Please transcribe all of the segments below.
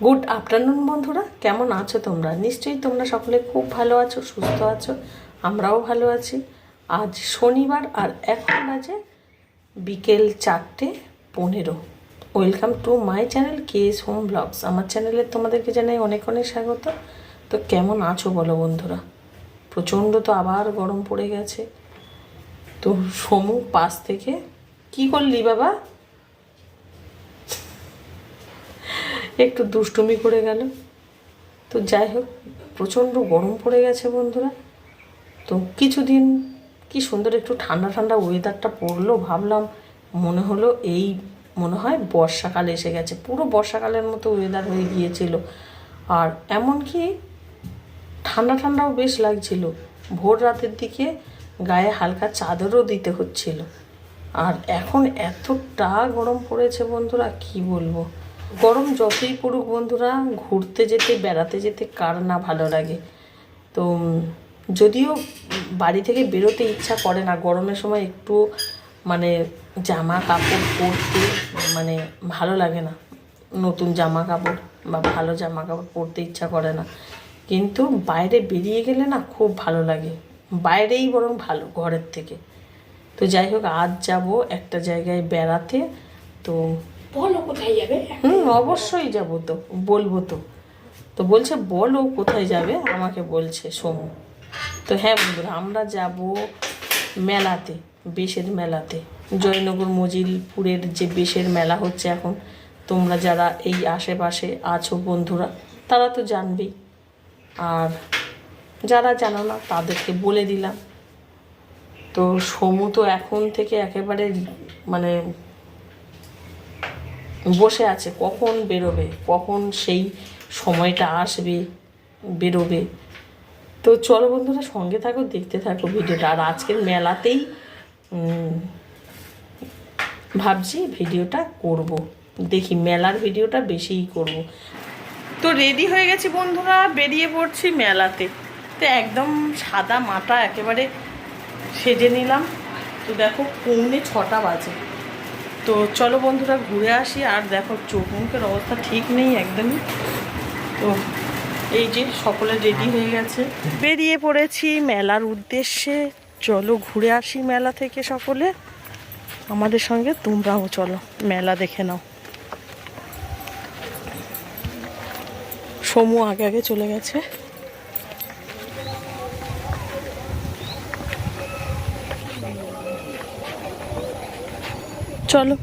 Good afternoon বন্ধুরা, কেমন আছো তোমরা? নিশ্চয়ই তোমরা সকলে খুব ভালো আছো, সুস্থ আছো। আমরাও ভালো আছি। আজ শনিবার আর এখন বাজে বিকেল 4:15। Welcome to my channel KS home blogs. আমার চ্যানেলে তোমাদেরকে জানাই অনেক অনেক স্বাগত। তো কেমন আছো বলো বন্ধুরা? প্রচণ্ড তো আবার গরম পড়ে গেছে। তো সমু পাশ থেকে কি করলি বাবা? একটু দুষ্টুমি করে গেল। তো যাই হোক, প্রচণ্ড গরম পড়ে গেছে বন্ধুরা। তো কিছুদিন কি সুন্দর একটু ঠান্ডা ঠান্ডা ওয়েদারটা পড়লো, ভাবলাম মনে হলো মনে হয় বর্ষাকাল এসে গেছে। পুরো বর্ষাকালের মতো ওয়েদার হয়ে গিয়েছিল। আর এমনকি ঠান্ডা ঠান্ডাও বেশ লাগছিল। ভোর রাতের দিকে গায়ে হালকা চাদরও দিতে হচ্ছিল। আর এখন এতটা গরম পড়েছে বন্ধুরা, কি বলবো। গরম যতই পড়ুক বন্ধুরা, ঘুরতে যেতে বেড়াতে যেতে কার না ভালো লাগে। তো যদিও বাড়ি থেকে বেরোতে ইচ্ছা করে না গরমের সময়, একটু মানে জামা কাপড় পরতে মানে ভালো লাগে না। নতুন জামা কাপড় বা ভালো জামা কাপড় পরতে ইচ্ছা করে না, কিন্তু বাইরে বেরিয়ে গেলে না খুব ভালো লাগে। বাইরেই বরং ভালো ঘরের থেকে। তো যাই হোক, আজ যাব একটা জায়গায় বেড়াতে। তো বলো কোথায় যাবে? অবশ্যই যাব, তো বলবো। তো বলছে বলো কোথায় যাবে, আমাকে বলছে সোমু। তো হ্যাঁ বন্ধুরা, আমরা যাব মেলাতে, বেশের মেলাতে। জয়নগর মজিলপুরের যে বেশের মেলা হচ্ছে এখন, তোমরা যারা এই আশেপাশে আছো বন্ধুরা তারা তো জানবেই, আর যারা জানো না তাদেরকে বলে দিলাম। তো সমু তো এখন থেকে একেবারে মানে বসে আছে কখন বেরোবে, কখন সেই সময়টা আসবে বেরোবে। তো চলো বন্ধুরা, সঙ্গে থাকো, দেখতে থাকো ভিডিওটা। আর আজকের মেলাতেই ভাবছি ভিডিওটা করব। দেখি মেলার ভিডিওটা বেশিই করব। তো রেডি হয়ে গেছি বন্ধুরা, বেরিয়ে পড়ছি মেলাতে। তো একদম সাদা মাটা একেবারে সেজে নিলাম। তো দেখো 6:45 বাজে। তো চলো বন্ধুরা ঘুরে আসি। আর দেখো চোখ মুখের অবস্থা ঠিক নেই একদমই। তো এই যে সকলে রেডি হয়ে গেছে, বেরিয়ে পড়েছি মেলার উদ্দেশ্যে। চলো ঘুরে আসি মেলা থেকে সকলে। আমাদের সঙ্গে তোমরাও চলো, মেলা দেখে নাও। সমু আগে আগে চলে গেছে। চলো।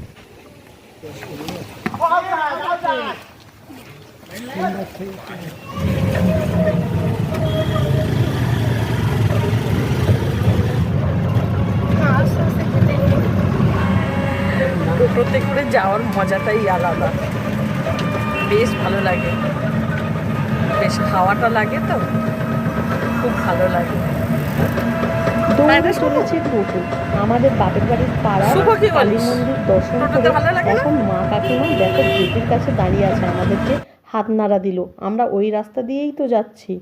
টোটোতে করে যাওয়ার মজাটাই আলাদা, বেশ ভালো লাগে। বেশ হাওয়াটা লাগে, তো খুব ভালো লাগে। চলেছে টোটো আমাদের বাপের বাড়ির পাড়ার কালী মন্দির দর্শন করে এখন মা কাকিমা দেখো গেটের কাছে দাঁড়িয়ে আছে, আমাদেরকে হাত নাড়া দিল। আমরা ওই রাস্তা দিয়েই তো যাচ্ছি।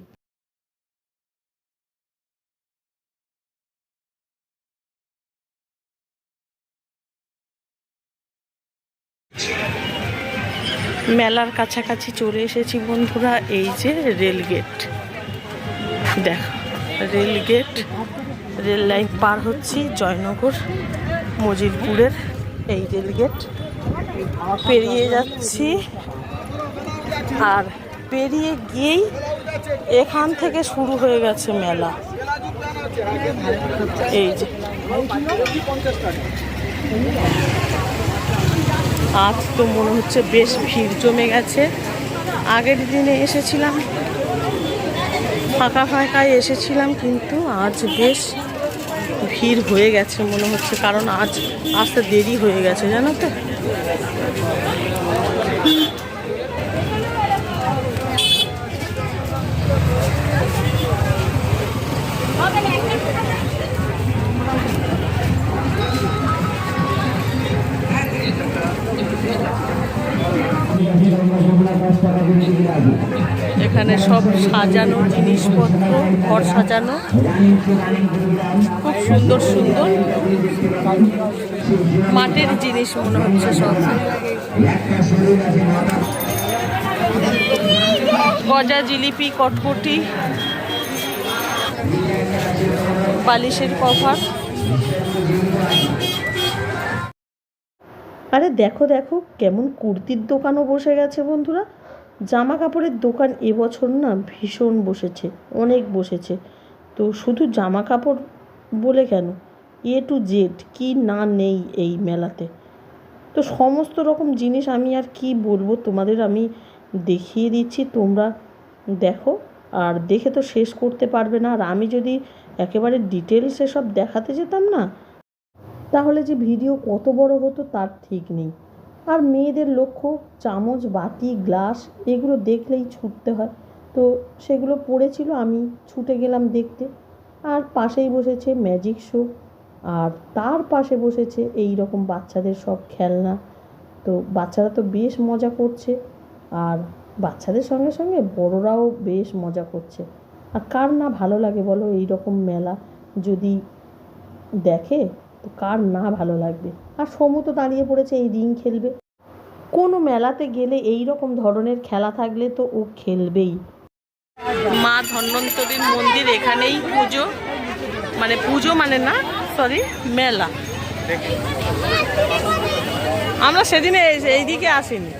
মেলার কাছাকাছি চলে এসেছি বন্ধুরা। এই যে রেলগেট, দেখো রেলগেট, রেল লাইন পার হচ্ছি। জয়নগর মজিলপুরের এই রেলগেট পেরিয়ে যাচ্ছি। আর পেরিয়ে গিয়েই এখান থেকে শুরু হয়ে গেছে মেলা। এই যে আজ তো মনে হচ্ছে বেশ ভিড় জমে গেছে। আগের দিনে এসেছিলাম ফাঁকা ফাঁকায় এসেছিলাম, কিন্তু আজ বেশ ভিড় হয়ে গেছে মনে হচ্ছে, কারণ আজ আসতে দেরি হয়ে গেছে জানো তো। এখানে সব সাজানো জিনিসপত্র, ঘর সাজানো, খুব সুন্দর সুন্দর মাটির জিনিস মনে হচ্ছে সব। গজা, জিলিপি, কটকটি, বালিশের কভার। আরে দেখো দেখো কেমন কুর্তির দোকানও বসে গেছে বন্ধুরা। জামা কাপড়ের দোকান এবছর না ভীষণ বসেছে, অনেক বসেছে। তো শুধু জামা কাপড় বলে কেন, এ টু জেড কি না নেই এই মেলাতে। তো সমস্ত রকম জিনিস আমি আর কি বলবো তোমাদের, আমি দেখিয়ে দিচ্ছি, তোমরা দেখো। আর দেখে তো শেষ করতে পারবে না। আর আমি যদি একেবারে ডিটেলসে সব দেখাতে যেতাম না, তাহলে যে ভিডিও কত বড় হতো তার ঠিক নেই। আর মেয়েদের লক্ষ্য চামচ, বাটি, গ্লাস এগুলো দেখলেই ছুটতে হয়। তো সেগুলো পড়েছিল, আমি ছুটে গেলাম দেখতে। আর পাশেই বসেছে ম্যাজিক শো, আর তার পাশে বসেছে এই রকম বাচ্চাদের সব খেলনা। তো বাচ্চারা তো বেশ মজা করছে, আর বাচ্চাদের সঙ্গে সঙ্গে বড়রাও বেশ মজা করছে। আর কার না ভালো লাগে বলো, এই রকম মেলা যদি দেখে তো কার না ভালো লাগবে। আর সমু তো দাঁড়িয়ে পড়েছে এই রিং খেলবে। কোনো মেলাতে গেলে এই রকম ধরনের খেলা থাকলে তো ও খেলবেই। মা ধন্বন্তরীর মন্দির, এখানেই পুজো, মানে পুজো মানে না, সরি, মেলা। আমরা সেদিনে এইদিকে আসিনি।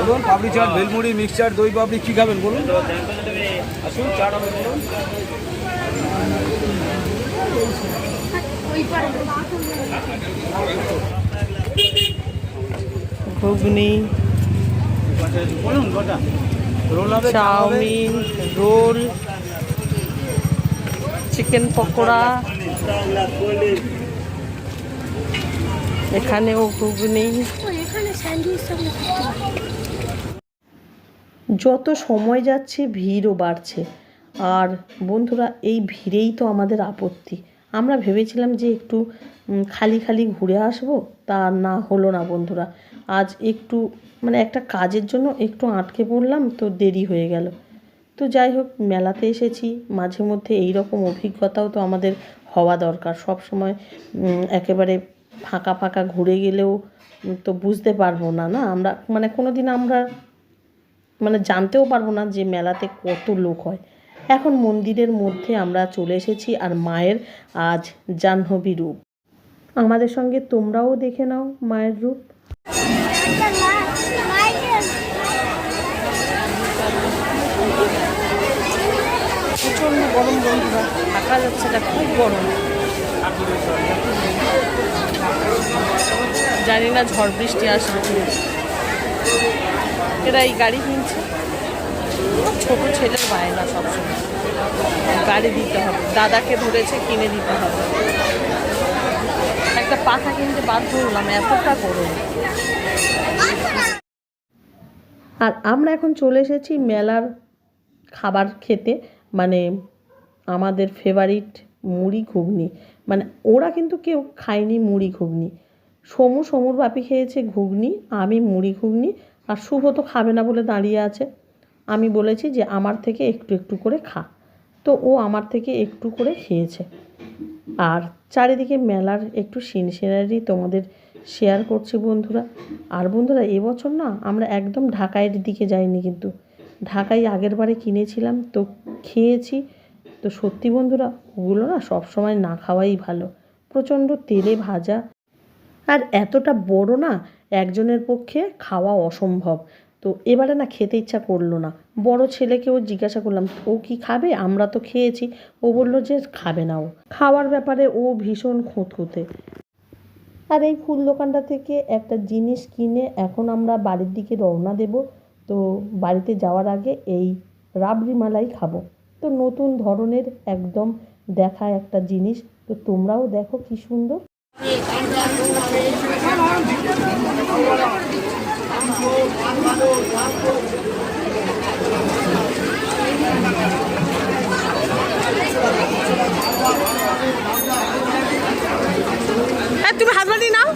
বলুন, পাপড়ি চাট, ভেলমুড়ি, মিক্সচার, দই পাপড়ি, কী খাবেন বলুন? আসুন, চাট হবে বলুন। ঘুগনি, বলুন কটা রোল হবে, চাউমিন, রোল, চিকেন পকোড়া, এখানেও ঘুগনি। যত সময় যাচ্ছে ভিড়ও বাড়ছে। আর বন্ধুরা এই ভিড়েই তো আমাদের আপত্তি। আমরা ভেবেছিলাম যে একটু খালি খালি ঘুরে আসবো, তা না হলো না বন্ধুরা। আজ একটু মানে একটা কাজের জন্য একটু আটকে পড়লাম, তো দেরি হয়ে গেল। তো যাই হোক, মেলাতে এসেছি, মাঝে মধ্যে এই রকম অভিজ্ঞতাও তো আমাদের হওয়া দরকার। সব সময় একেবারে ফাঁকা ফাঁকা ঘুরে গেলেও তো বুঝতে পারবো না, না আমরা মানে কোনো দিন আমরা মানে জানতেও পারবো না যে মেলাতে কত লোক হয়। এখন মন্দিরের মধ্যে আমরা চলে এসেছি, আর মায়ের আজ জাহ্নবী রূপ। আমাদের সঙ্গে তোমরাও দেখে নাও মায়ের রূপ। প্রচণ্ড গরম বন্ধুরা, থাকা যাচ্ছে না, খুব গরম। জানি না ঝড় বৃষ্টি আসবে কি। এরা এই গাড়ি কিনছে, ছোট ছেলের বায়না সবসময় গাড়ি দিতে হবে, দাদাকে ধরেছে কিনে দিতে হবে। একটা পাখা কিনতে বাধ্য হলাম, এতটা গরম। আর আমরা এখন চলে এসেছি মেলার খাবার খেতে, মানে আমাদের ফেভারিট মুড়ি ঘুগনি। মানে ওরা কিন্তু কেউ খায়নি মুড়ি ঘুগনি। সমুর বাপি খেয়েছে ঘুগনি, আমি মুড়ি ঘুগনি, আর শুভ তো খাবে না বলে দাঁড়িয়ে আছে। আমি বলেছি যে আমার থেকে একটু একটু করে খা, তো ও আমার থেকে একটু করে খেয়েছে। আর চারিদিকে মেলার একটু সিনারি তোমাদের শেয়ার করছি বন্ধুরা। আর বন্ধুরা এবছর না আমরা একদম ঢাকাইয়ের দিকে যাইনি, কিন্তু ঢাকাই আগের বারে কিনেছিলাম, তো খেয়েছি। তো সত্যি বন্ধুরা ওগুলো না সবসময় না খাওয়াই ভালো, প্রচণ্ড তেলে ভাজা, আর এতটা বড় না একজনের পক্ষে খাওয়া অসম্ভব। তো এবারে না খেতে ইচ্ছা করলো না। বড় ছেলেকেও জিজ্ঞাসা করলাম ও কি খাবে, আমরা তো খেয়েছি। ও বললো যে খাবে না, ও খাওয়ার ব্যাপারে ও ভীষণ খুঁতখুঁতে। আর এই ফুল দোকানটা থেকে একটা জিনিস কিনে এখন আমরা বাড়ির দিকে রওনা দেব। তো বাড়িতে যাওয়ার আগে এই রাবড়ি মালাই খাবো। তো নতুন ধরনের একদম দেখা একটা জিনিস, তো তোমরাও দেখো কি সুন্দর। তুমি হাত বাড়ি নাও,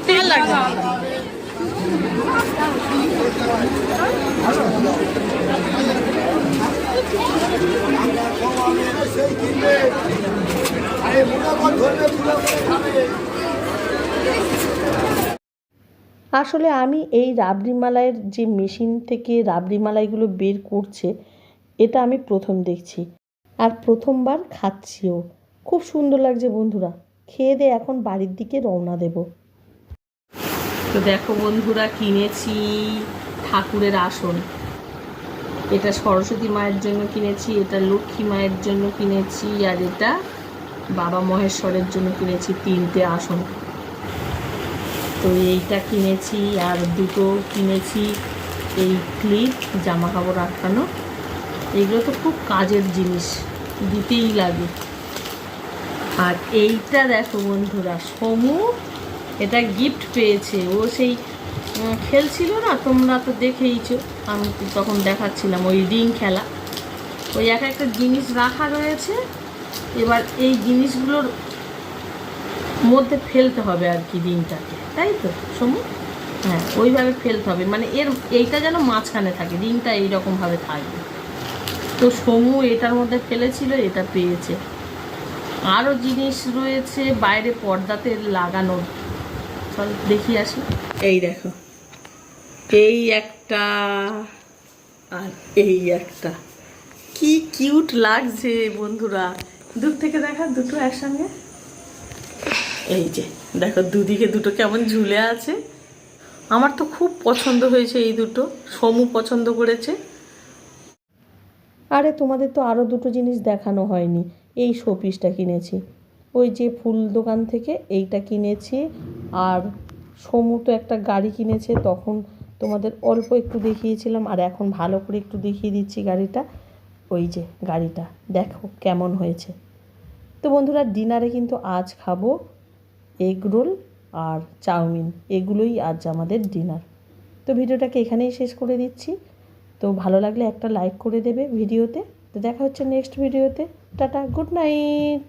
ভাল লাগবে। আসলে আমি এই রাবড়ি মালাইয়ের যে মেশিন থেকে রাবড়ি মালাইগুলো বের করছে, এটা আমি প্রথম দেখছি আর প্রথমবার খাচ্ছিও। খুব সুন্দর লাগছে বন্ধুরা। খেয়ে দিয়ে এখন বাড়ির দিকে রওনা দেব। তো দেখো বন্ধুরা, কিনেছি ঠাকুরের আসন। এটা সরস্বতী মায়ের জন্য কিনেছি, এটা লক্ষ্মী মায়ের জন্য কিনেছি, আর এটা বাবা মহেশ্বরের জন্য কিনেছি 3টে আসন। তো এইটা কিনেছি, আর দুটো কিনেছি এই ক্লিপ জামা কাপড় আটকানো। এগুলো তো খুব কাজের জিনিস, দিতেই লাগে। আর এইটা দেখো বন্ধুরা, সমু এটা গিফট পেয়েছে। ও সেই খেলছিল না, তোমরা তো দেখেইছো, আমি তো তখন দেখাচ্ছিলাম ওই রিং খেলা। ওই এক একটা জিনিস রাখা রয়েছে, এবার এই জিনিসগুলোর মধ্যে ফেলতে হবে আর কি রিংটাকে, তাই তো সমু? হ্যাঁ, ওইভাবে ফেলতে হবে, মানে এইটা যেন মাঝখানে থাকে, রিংটা এইরকমভাবে থাকবে। তো সমু এটার মধ্যে ফেলেছিল, এটা পেয়েছে। আরও জিনিস রয়েছে বাইরে পর্দাতে লাগানোর, চল দেখি আসি। এই দেখো, এই একটা আর এই একটা, কি কিউট লাগছে বন্ধুরা। দূর থেকে দেখা, দুটো একসঙ্গে। এই যে দেখো, দুদিকে দুটো কেমন ঝুলে আছে। আমার তো খুব পছন্দ হয়েছে এই দুটো, সমু পছন্দ করেছে। আরে তোমাদের তো আরও দুটো জিনিস দেখানো হয়নি। এই শোপিসটা কিনেছি ওই যে ফুল দোকান থেকে, এইটা কিনেছি। আর সমু তো একটা গাড়ি কিনেছে, তখন তোমাদের অল্প একটু দেখিয়েছিলাম, আর এখন ভালো করে একটু দেখিয়ে দিচ্ছি গাড়িটা। ওই যে গাড়িটা দেখো কেমন হয়েছে। তো বন্ধুরা, ডিনারে কিন্তু আজ খাবো এগ রোল আর চাউমিন, এগুলোই আজ আমাদের ডিনার। তো ভিডিওটাকে এখানেই শেষ করে দিচ্ছি। তো ভালো লাগলে একটা লাইক করে দেবে ভিডিওতে। তো দেখা হচ্ছে নেক্সট ভিডিওতে। Tata, good night.